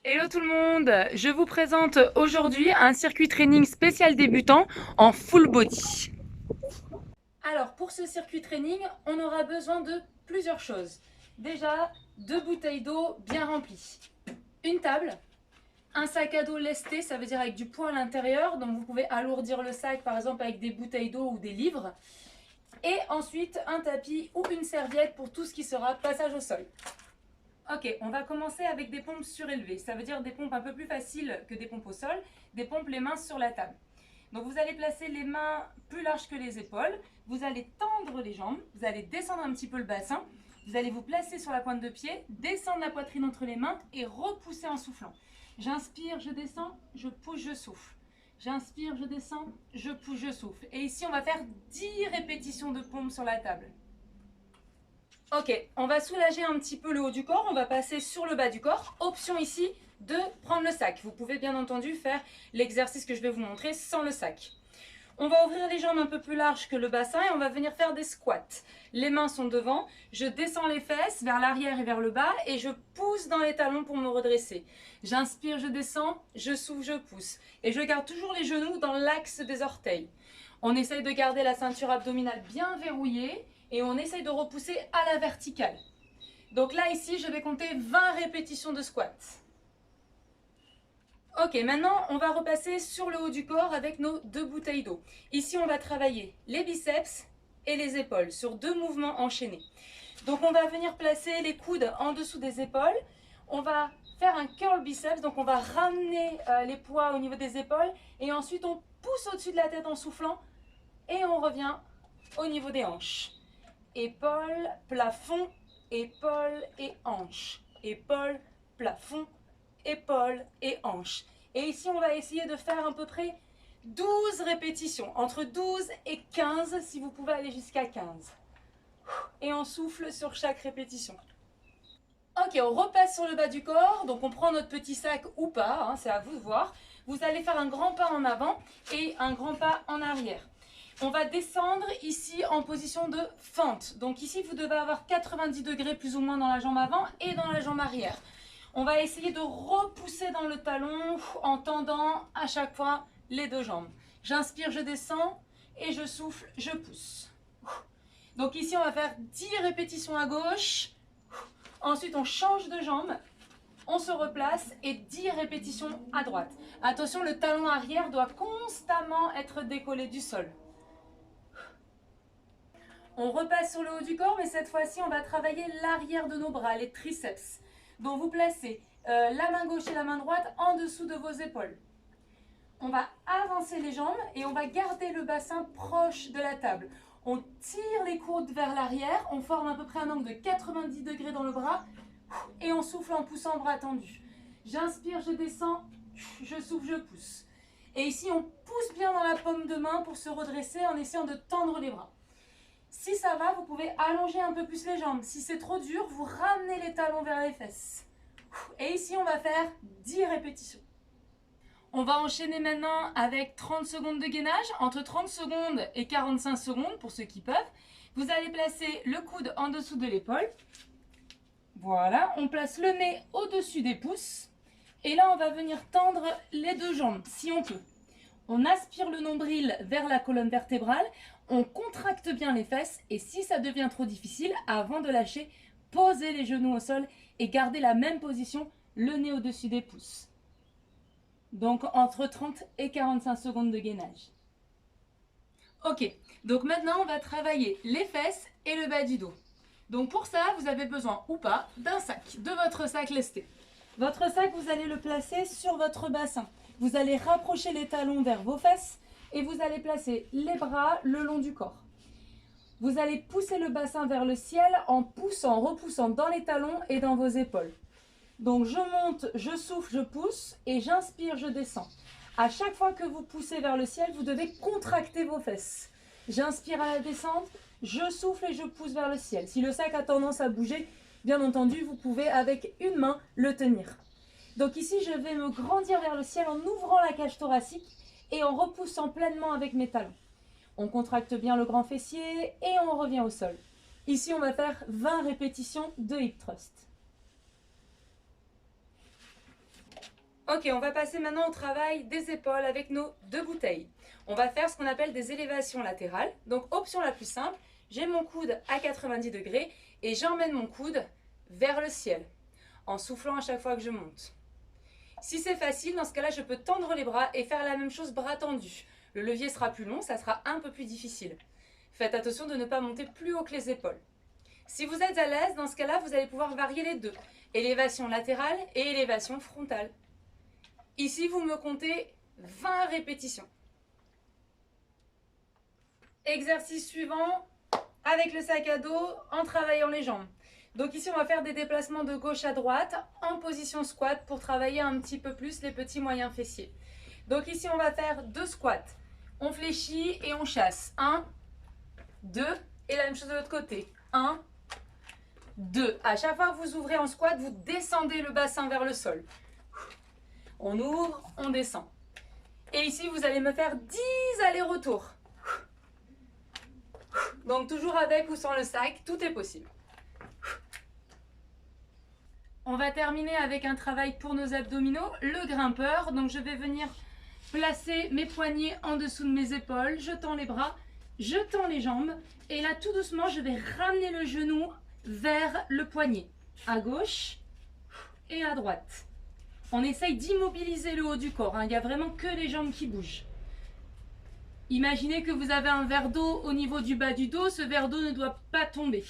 Hello tout le monde, je vous présente aujourd'hui un circuit training spécial débutant en full body. Alors pour ce circuit training, on aura besoin de plusieurs choses. Déjà, 2 bouteilles d'eau bien remplies, une table, un sac à dos lesté, ça veut dire avec du poids à l'intérieur, donc vous pouvez alourdir le sac par exemple avec des bouteilles d'eau ou des livres. Et ensuite un tapis ou une serviette pour tout ce qui sera passage au sol. Ok, on va commencer avec des pompes surélevées. Ça veut dire des pompes un peu plus faciles que des pompes au sol, des pompes les mains sur la table. Donc vous allez placer les mains plus larges que les épaules, vous allez tendre les jambes, vous allez descendre un petit peu le bassin, vous allez vous placer sur la pointe de pied, descendre la poitrine entre les mains et repousser en soufflant. J'inspire, je descends, je pousse, je souffle. J'inspire, je descends, je pousse, je souffle. Et ici, on va faire 10 répétitions de pompes sur la table. Ok, on va soulager un petit peu le haut du corps, on va passer sur le bas du corps. Option ici de prendre le sac. Vous pouvez bien entendu faire l'exercice que je vais vous montrer sans le sac. On va ouvrir les jambes un peu plus larges que le bassin et on va venir faire des squats. Les mains sont devant, je descends les fesses vers l'arrière et vers le bas et je pousse dans les talons pour me redresser. J'inspire, je descends, je souffle, je pousse. Et je garde toujours les genoux dans l'axe des orteils. On essaye de garder la ceinture abdominale bien verrouillée et on essaye de repousser à la verticale. Donc là, ici, je vais compter 20 répétitions de squat. Ok, maintenant, on va repasser sur le haut du corps avec nos 2 bouteilles d'eau. Ici, on va travailler les biceps et les épaules sur 2 mouvements enchaînés. Donc, on va venir placer les coudes en dessous des épaules. On va faire un curl biceps, donc on va ramener les poids au niveau des épaules. Et ensuite, on pousse au-dessus de la tête en soufflant. Et on revient au niveau des hanches. Épaules, plafond, épaules et hanches. Épaules, plafond, épaules et hanches. Et ici, on va essayer de faire à peu près 12 répétitions, entre 12 et 15 si vous pouvez aller jusqu'à 15. Et on souffle sur chaque répétition. Ok, on repasse sur le bas du corps, donc on prend notre petit sac ou pas, hein, c'est à vous de voir. Vous allez faire un grand pas en avant et un grand pas en arrière. On va descendre ici en position de fente. Donc ici, vous devez avoir 90 degrés plus ou moins dans la jambe avant et dans la jambe arrière. On va essayer de repousser dans le talon en tendant à chaque fois les 2 jambes. J'inspire, je descends et je souffle, je pousse. Donc ici, on va faire 10 répétitions à gauche. Ensuite, on change de jambe. On se replace et 10 répétitions à droite. Attention, le talon arrière doit constamment être décollé du sol. On repasse sur le haut du corps, mais cette fois-ci, on va travailler l'arrière de nos bras, les triceps. Donc, vous placez la main gauche et la main droite en dessous de vos épaules. On va avancer les jambes et on va garder le bassin proche de la table. On tire les coudes vers l'arrière, on forme à peu près un angle de 90 degrés dans le bras et on souffle en poussant bras tendus. J'inspire, je descends, je souffle, je pousse. Et ici, on pousse bien dans la paume de main pour se redresser en essayant de tendre les bras. Si ça va, vous pouvez allonger un peu plus les jambes. Si c'est trop dur, vous ramenez les talons vers les fesses. Et ici, on va faire 10 répétitions. On va enchaîner maintenant avec 30 secondes de gainage, entre 30 secondes et 45 secondes pour ceux qui peuvent. Vous allez placer le coude en dessous de l'épaule. Voilà, on place le nez au-dessus des pouces. Et là, on va venir tendre les 2 jambes, si on peut. On aspire le nombril vers la colonne vertébrale, on contracte bien les fesses et si ça devient trop difficile, avant de lâcher, posez les genoux au sol et gardez la même position, le nez au-dessus des pouces. Donc entre 30 et 45 secondes de gainage. Ok, donc maintenant on va travailler les fesses et le bas du dos. Donc pour ça, vous avez besoin ou pas d'un sac, de votre sac lesté. Votre sac, vous allez le placer sur votre bassin. Vous allez rapprocher les talons vers vos fesses et vous allez placer les bras le long du corps. Vous allez pousser le bassin vers le ciel en poussant, repoussant dans les talons et dans vos épaules. Donc je monte, je souffle, je pousse et j'inspire, je descends. À chaque fois que vous poussez vers le ciel, vous devez contracter vos fesses. J'inspire à la descente, je souffle et je pousse vers le ciel. Si le sac a tendance à bouger, bien entendu, vous pouvez avec une main le tenir. Donc ici, je vais me grandir vers le ciel en ouvrant la cage thoracique et en repoussant pleinement avec mes talons. On contracte bien le grand fessier et on revient au sol. Ici, on va faire 20 répétitions de hip thrust. Ok, on va passer maintenant au travail des épaules avec nos 2 bouteilles. On va faire ce qu'on appelle des élévations latérales. Donc option la plus simple, j'ai mon coude à 90 degrés et j'emmène mon coude vers le ciel en soufflant à chaque fois que je monte. Si c'est facile, dans ce cas-là, je peux tendre les bras et faire la même chose bras tendus. Le levier sera plus long, ça sera un peu plus difficile. Faites attention de ne pas monter plus haut que les épaules. Si vous êtes à l'aise, dans ce cas-là, vous allez pouvoir varier les deux. Élévation latérale et élévation frontale. Ici, vous me comptez 20 répétitions. Exercice suivant, avec le sac à dos, en travaillant les jambes. Donc ici, on va faire des déplacements de gauche à droite en position squat pour travailler un petit peu plus les petits moyens fessiers. Donc ici, on va faire 2 squats. On fléchit et on chasse. 1, 2, et la même chose de l'autre côté. 1, 2. À chaque fois que vous ouvrez en squat, vous descendez le bassin vers le sol. On ouvre, on descend. Et ici, vous allez me faire 10 allers-retours. Donc toujours avec ou sans le sac, tout est possible. On va terminer avec un travail pour nos abdominaux, le grimpeur. Donc je vais venir placer mes poignets en dessous de mes épaules, je tends les bras, je tends les jambes. Et là, tout doucement, je vais ramener le genou vers le poignet, à gauche et à droite. On essaye d'immobiliser le haut du corps, hein. Il n'y a vraiment que les jambes qui bougent. Imaginez que vous avez un verre d'eau au niveau du bas du dos, ce verre d'eau ne doit pas tomber.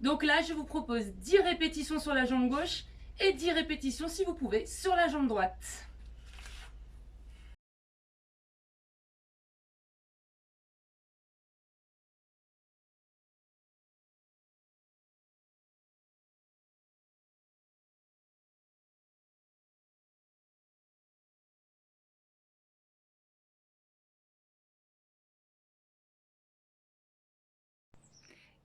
Donc là, je vous propose 10 répétitions sur la jambe gauche et 10 répétitions, si vous pouvez, sur la jambe droite.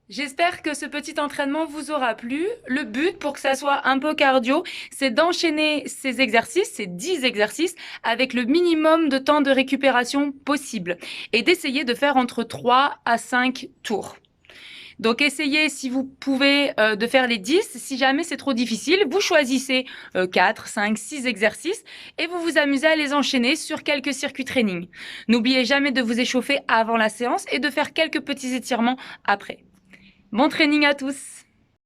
J'espère que ce petit entraînement vous aura plu. Le but, pour que ça soit un peu cardio, c'est d'enchaîner ces exercices, ces 10 exercices, avec le minimum de temps de récupération possible et d'essayer de faire entre 3 à 5 tours. Donc essayez, si vous pouvez, de faire les 10. Si jamais c'est trop difficile, vous choisissez 4, 5, 6 exercices et vous vous amusez à les enchaîner sur quelques circuits training. N'oubliez jamais de vous échauffer avant la séance et de faire quelques petits étirements après. Bon training à tous!